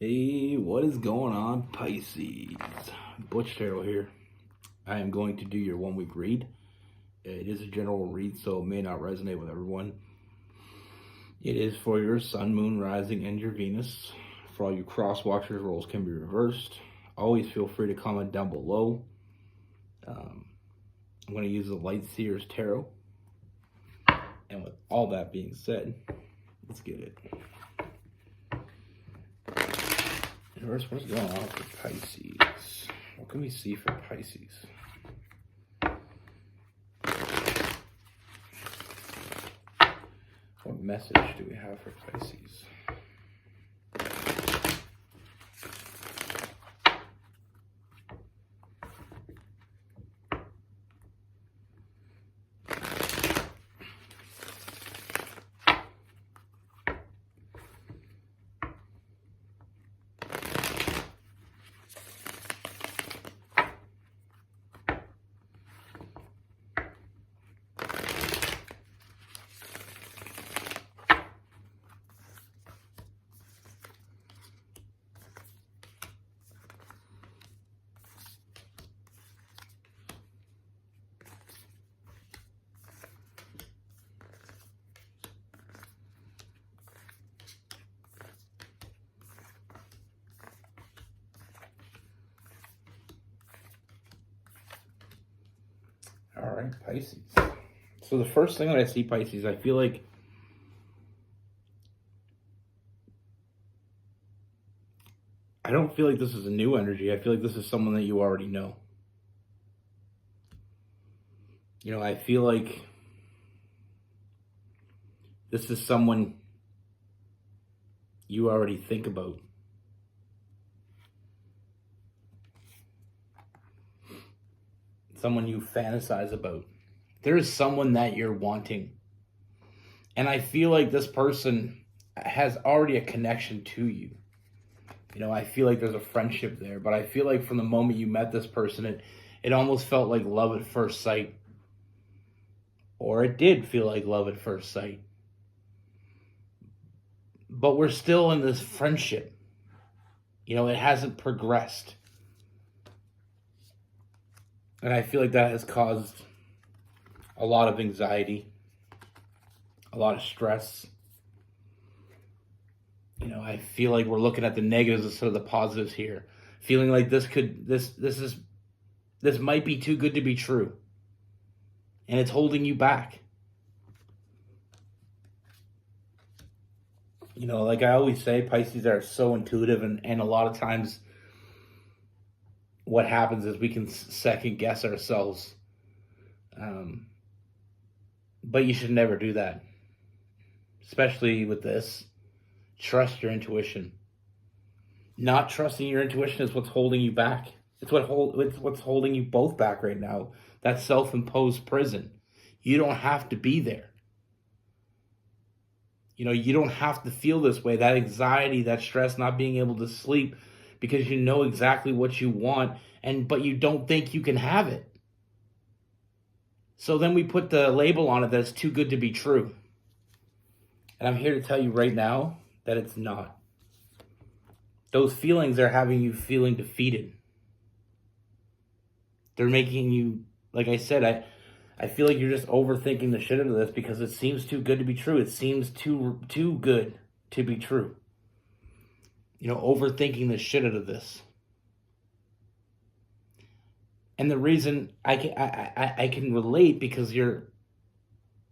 Hey, what is going on, Pisces? Butch here. I am going to do your 1 week read. It is a general read, so it may not resonate with everyone. It is for your sun, moon, rising, and your Venus. For all you cross watchers, roles can be reversed. Always feel free to comment down below. I'm going to use the Light Seers Tarot. And with all that being said, let's get it. First, what's going on for Pisces? What can we see for Pisces? What message do we have for Pisces? All right, Pisces. So the first thing that I see, Pisces, I feel like I don't feel like this is a new energy. I feel like this is someone that you already know. You know, I feel like this is someone you already think about. Someone you fantasize about. There is someone that you're wanting. And I feel like this person has already a connection to you. You know, I feel like there's a friendship there, but I feel like from the moment you met this person, it almost felt like love at first sight. Or it did feel like love at first sight. But we're still in this friendship. You know, it hasn't progressed. And I feel like that has caused a lot of anxiety, a lot of stress. You know, I feel like we're looking at the negatives instead of the positives here. Feeling like this might be too good to be true. And it's holding you back. You know, like I always say, Pisces are so intuitive, and a lot of times what happens is we can second guess ourselves. But you should never do that. Especially with this. Trust your intuition. Not trusting your intuition is what's holding you back. It's what's holding you both back right now. That self-imposed prison. You don't have to be there. You know, you don't have to feel this way. That anxiety, that stress, not being able to sleep because you know exactly what you want, but you don't think you can have it. So then we put the label on it that it's too good to be true. And I'm here to tell you right now that it's not. Those feelings are having you feeling defeated. They're making you, like I said, I feel like you're just overthinking the shit out of this because it seems too good to be true. It seems too good to be true. You know, overthinking the shit out of this. And the reason I can relate because you're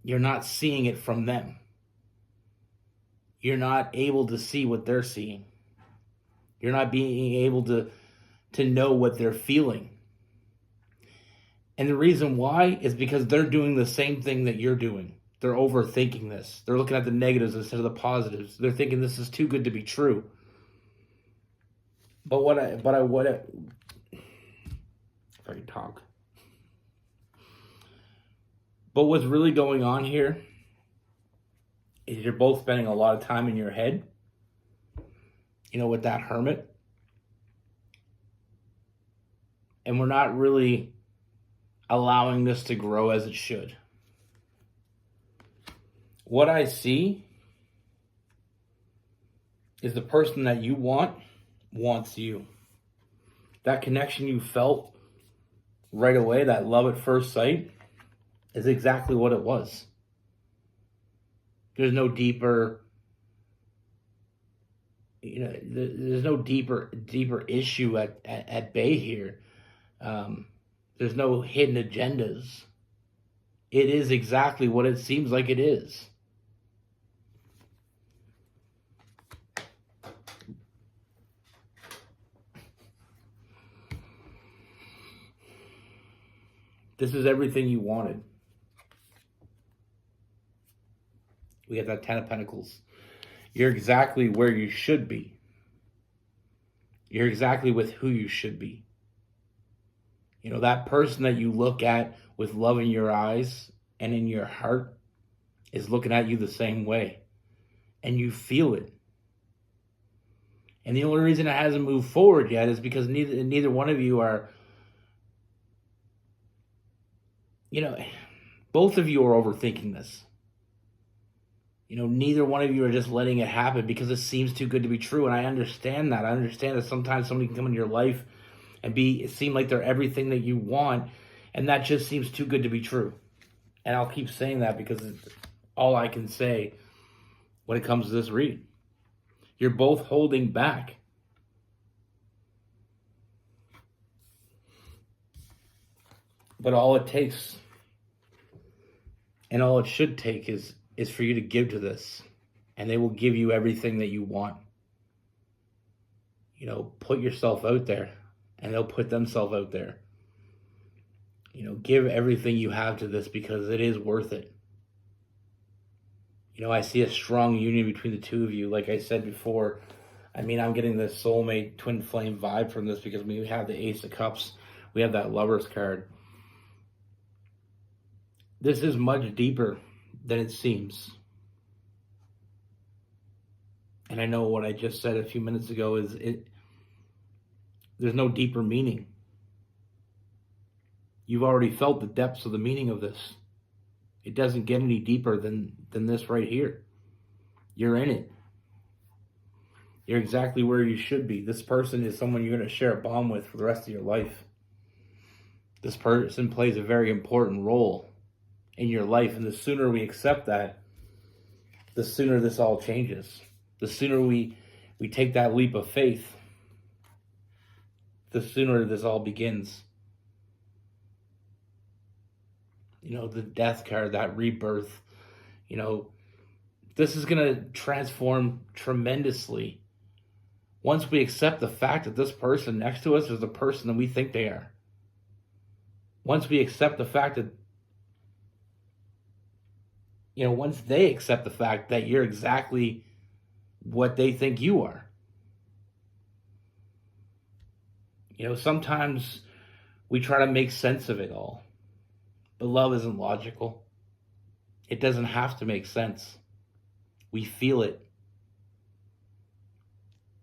not seeing it from them. You're not able to see what they're seeing. You're not being able to know what they're feeling. And the reason why is because they're doing the same thing that you're doing. They're overthinking this. They're looking at the negatives instead of the positives. They're thinking this is too good to be true. But if I can talk. But what's really going on here is you're both spending a lot of time in your head. You know, with that Hermit. And we're not really allowing this to grow as it should. What I see is the person that you want wants you. That connection you felt right away, that love at first sight, is exactly what it was. There's no deeper, there's no deeper issue at bay here. There's no hidden agendas. It is exactly what it seems like it is. This is everything you wanted. We have that 10 of Pentacles. You're exactly where you should be. You're exactly with who you should be. That person that you look at with love in your eyes and in your heart is looking at you the same way. And you feel it. And the only reason it hasn't moved forward yet is because neither one of you are, both of you are overthinking this. Neither one of you are just letting it happen because it seems too good to be true. And I understand that. I understand that sometimes somebody can come into your life and seem like they're everything that you want. And that just seems too good to be true. And I'll keep saying that because it's all I can say when it comes to this read. You're both holding back. But all it takes and all it should take is for you to give to this. And they will give you everything that you want. Put yourself out there. And they'll put themselves out there. Give everything you have to this because it is worth it. I see a strong union between the two of you. Like I said before, I'm getting this soulmate twin flame vibe from this because we have the Ace of Cups. We have that Lover's card. This is much deeper than it seems. And I know what I just said a few minutes ago is there's no deeper meaning. You've already felt the depths of the meaning of this. It doesn't get any deeper than this right here. You're in it. You're exactly where you should be. This person is someone you're going to share a bond with for the rest of your life. This person plays a very important role in your life. And the sooner we accept that, the sooner this all changes. The sooner we take that leap of faith, the sooner this all begins. The death card, that rebirth, this is going to transform tremendously once we accept the fact that this person next to us is the person that we think they are. Once we accept the fact that, once they accept the fact that you're exactly what they think you are. Sometimes we try to make sense of it all. But love isn't logical. It doesn't have to make sense. We feel it.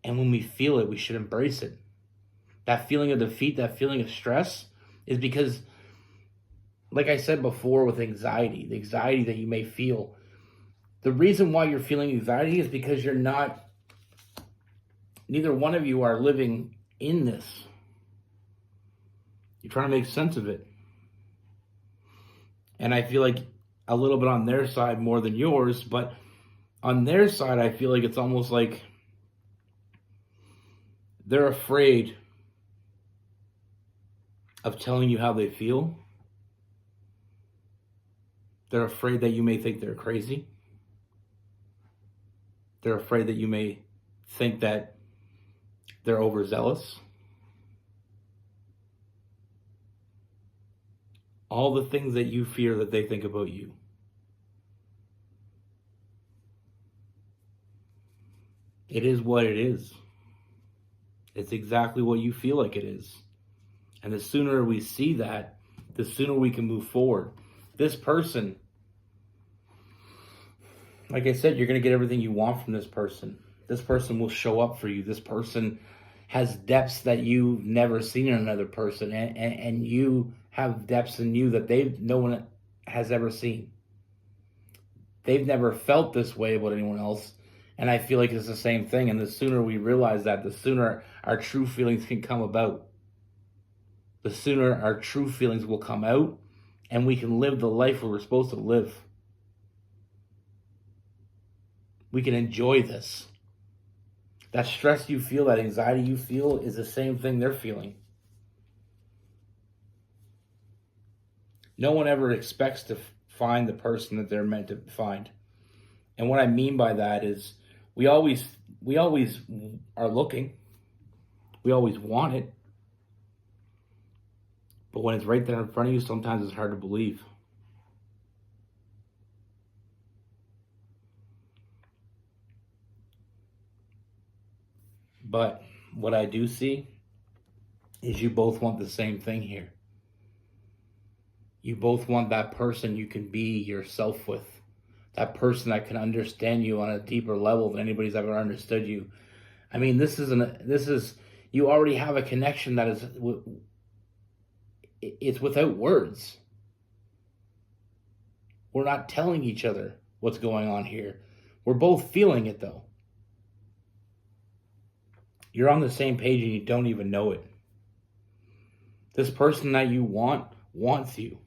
And when we feel it, we should embrace it. That feeling of defeat, that feeling of stress is because, like I said before with anxiety, the anxiety that you may feel, the reason why you're feeling anxiety is because neither one of you are living in this. You're trying to make sense of it. And I feel like a little bit on their side more than yours, but on their side, I feel like it's almost like they're afraid of telling you how they feel. They're afraid that you may think they're crazy. They're afraid that you may think that they're overzealous. All the things that you fear that they think about you. It is what it is. It's exactly what you feel like it is. And the sooner we see that, the sooner we can move forward. This person, like I said, you're going to get everything you want from this person. This person will show up for you. This person has depths that you've never seen in another person. And you have depths in you that no one has ever seen. They've never felt this way about anyone else. And I feel like it's the same thing. And the sooner we realize that, the sooner our true feelings can come about. The sooner our true feelings will come out and we can live the life we're supposed to live. We can enjoy this. That stress you feel, that anxiety you feel is the same thing they're feeling. No one ever expects to find the person that they're meant to find. And what I mean by that is we always are looking. We always want it. But when it's right there in front of you, sometimes it's hard to believe. But what I do see is you both want the same thing here. You both want that person you can be yourself with. That person that can understand you on a deeper level than anybody's ever understood you. I mean, you already have a connection that is, it's without words. We're not telling each other what's going on here. We're both feeling it though. You're on the same page and you don't even know it. This person that you want wants you.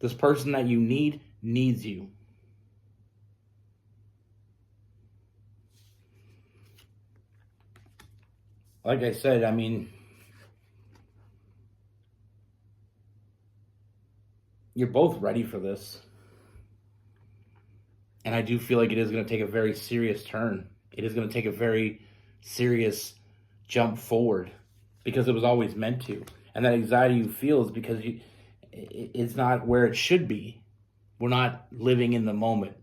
This person that you need needs you. Like I said, I mean, you're both ready for this. And I do feel like it is going to take a very serious turn. It is going to take a very serious jump forward because it was always meant to. And that anxiety you feel is because it's not where it should be. We're not living in the moment.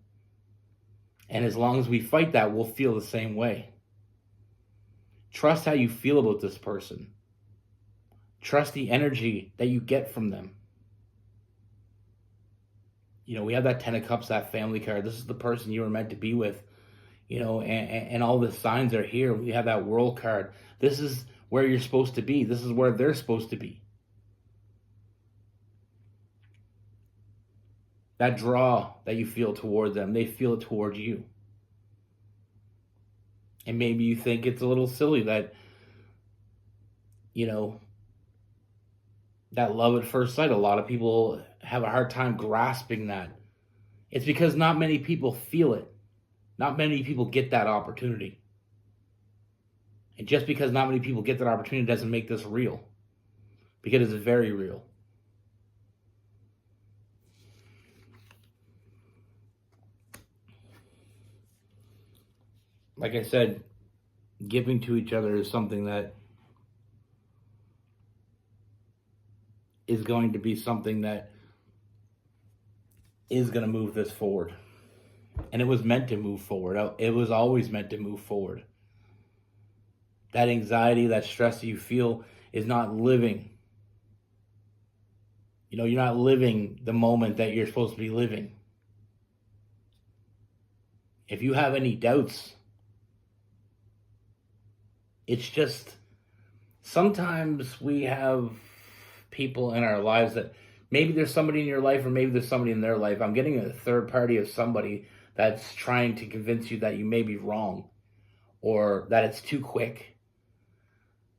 And as long as we fight that, we'll feel the same way. Trust how you feel about this person. Trust the energy that you get from them. You know, we have that 10 of Cups, that family card. This is the person you were meant to be with. You know, and all the signs are here. We have that World card. This is where you're supposed to be. This is where they're supposed to be. That draw that you feel toward them, they feel it toward you. And maybe you think it's a little silly that, you know, that love at first sight, a lot of people have a hard time grasping that. It's because not many people feel it. Not many people get that opportunity. And just because not many people get that opportunity doesn't make this real. Because it's very real. Like I said, giving to each other is something that is going to be something that is going to move this forward. And it was meant to move forward. It was always meant to move forward. That anxiety, that stress that you feel is not living. You know, you're not living the moment that you're supposed to be living. If you have any doubts, it's just sometimes we have people in our lives that maybe there's somebody in your life or maybe there's somebody in their life. I'm getting a third party of somebody that's trying to convince you that you may be wrong or that it's too quick.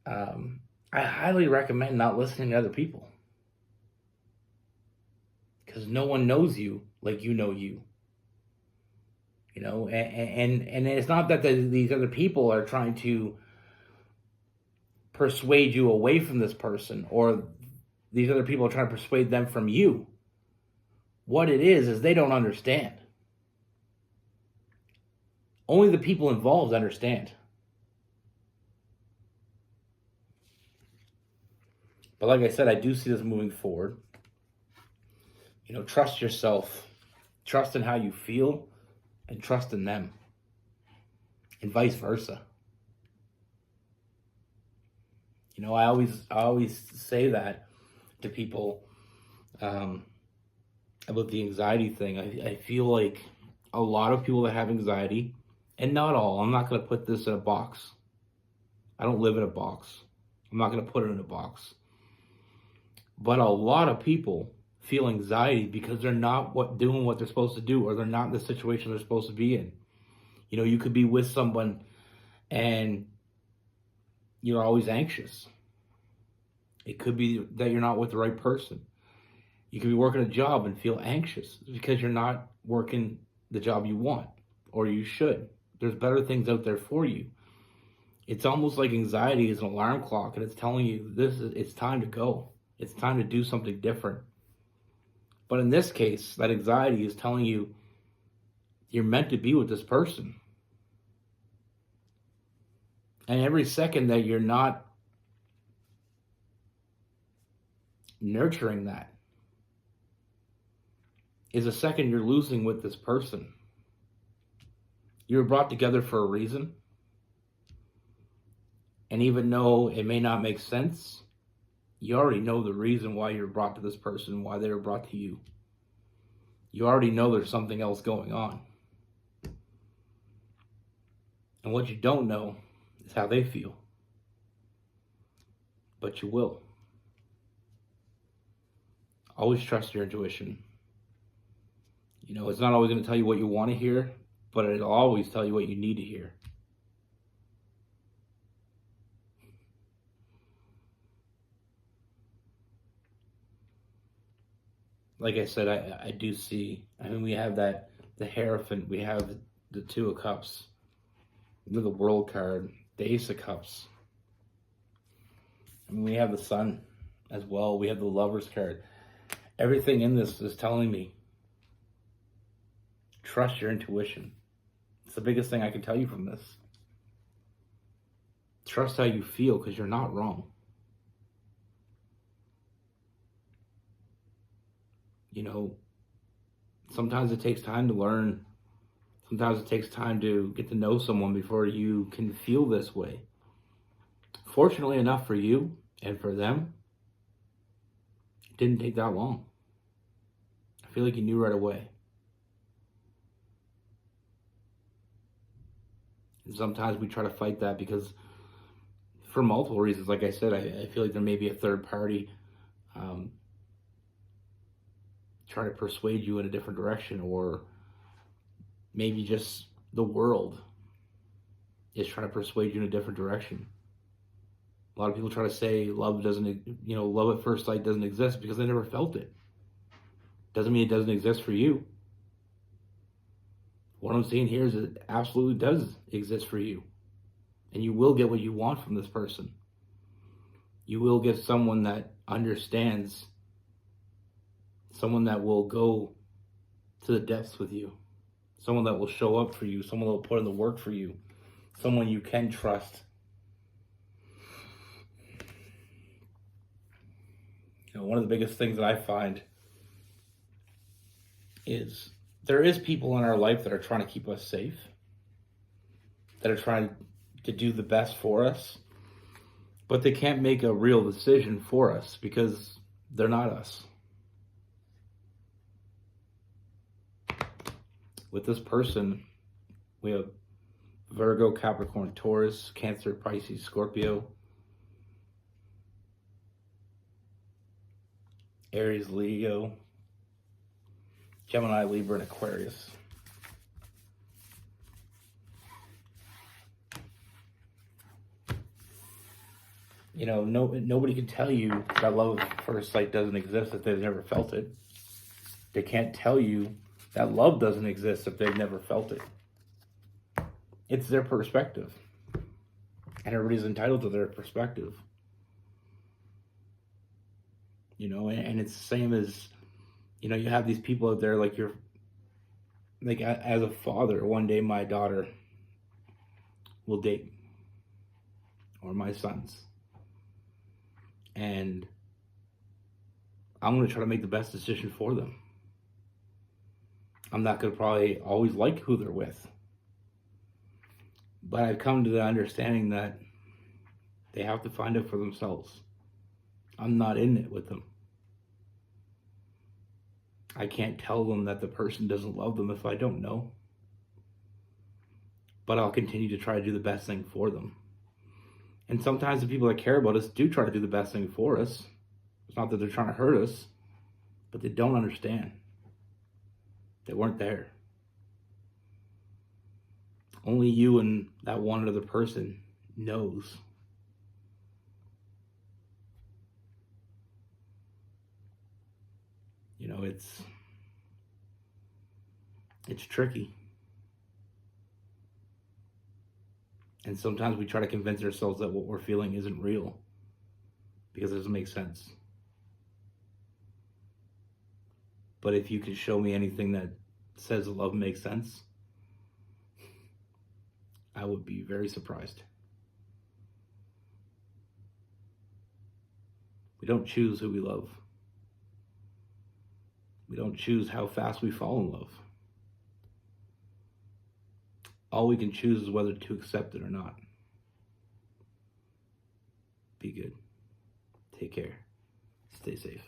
I highly recommend not listening to other people because no one knows you like you know you. You know, and it's not that these other people are trying to persuade you away from this person or these other people are trying to persuade them from you. What it is they don't understand. Only the people involved understand. But like I said, I do see this moving forward. You know, trust yourself. Trust in how you feel and trust in them. And vice versa. You know, I always say that to people about the anxiety thing. I feel like a lot of people that have anxiety, and not all, I'm not going to put this in a box. I don't live in a box. I'm not going to put it in a box. But a lot of people feel anxiety because they're not doing what they're supposed to do or they're not in the situation they're supposed to be in. You know, you could be with someone and you're always anxious. It could be that you're not with the right person. You could be working a job and feel anxious because you're not working the job you want, or you should. There's better things out there for you. It's almost like anxiety is an alarm clock, and it's telling you it's time to go. It's time to do something different. But in this case, that anxiety is telling you you're meant to be with this person. And every second that you're not nurturing that is a second you're losing with this person. You were brought together for a reason. And even though it may not make sense, you already know the reason why you're brought to this person, why they were brought to you. You already know there's something else going on. And what you don't know is how they feel. But you will. Always trust your intuition. You know, it's not always going to tell you what you want to hear, but it'll always tell you what you need to hear. Like I said, I do see, I mean, we have the Hierophant, we have the Two of Cups, we have the World card, the Ace of Cups. I mean, we have the Sun as well, we have the Lovers card. Everything in this is telling me, trust your intuition. It's the biggest thing I can tell you from this. Trust how you feel, because you're not wrong. You know, sometimes it takes time to learn. Sometimes it takes time to get to know someone before you can feel this way. Fortunately enough for you and for them, it didn't take that long. I feel like you knew right away. And sometimes we try to fight that because, for multiple reasons, like I said, I feel like there may be a third party trying to persuade you in a different direction, or maybe just the world is trying to persuade you in a different direction. A lot of people try to say love at first sight doesn't exist because they never felt it. Doesn't mean it doesn't exist for you. What I'm saying here is it absolutely does exist for you. And you will get what you want from this person. You will get someone that understands, someone that will go to the depths with you, someone that will show up for you, someone that will put in the work for you, someone you can trust. You know, one of the biggest things that I find is there is people in our life that are trying to keep us safe, that are trying to do the best for us, but they can't make a real decision for us because they're not us. With this person, we have Virgo, Capricorn, Taurus, Cancer, Pisces, Scorpio, Aries, Leo, Gemini, Libra, and Aquarius. You know, nobody can tell you that love at first sight doesn't exist if they've never felt it. They can't tell you that love doesn't exist if they've never felt it. It's their perspective. And everybody's entitled to their perspective. You know, and it's the same as, you know, you have these people out there, like as a father, one day my daughter will date, or my sons. And I'm going to try to make the best decision for them. I'm not going to probably always like who they're with. But I've come to the understanding that they have to find it for themselves. I'm not in it with them. I can't tell them that the person doesn't love them if I don't know. But I'll continue to try to do the best thing for them. And sometimes the people that care about us do try to do the best thing for us. It's not that they're trying to hurt us, but they don't understand. They weren't there. Only you and that one other person knows. You know, it's tricky. And sometimes we try to convince ourselves that what we're feeling isn't real because it doesn't make sense. But if you could show me anything that says love makes sense, I would be very surprised. We don't choose who we love. We don't choose how fast we fall in love. All we can choose is whether to accept it or not. Be good. Take care. Stay safe.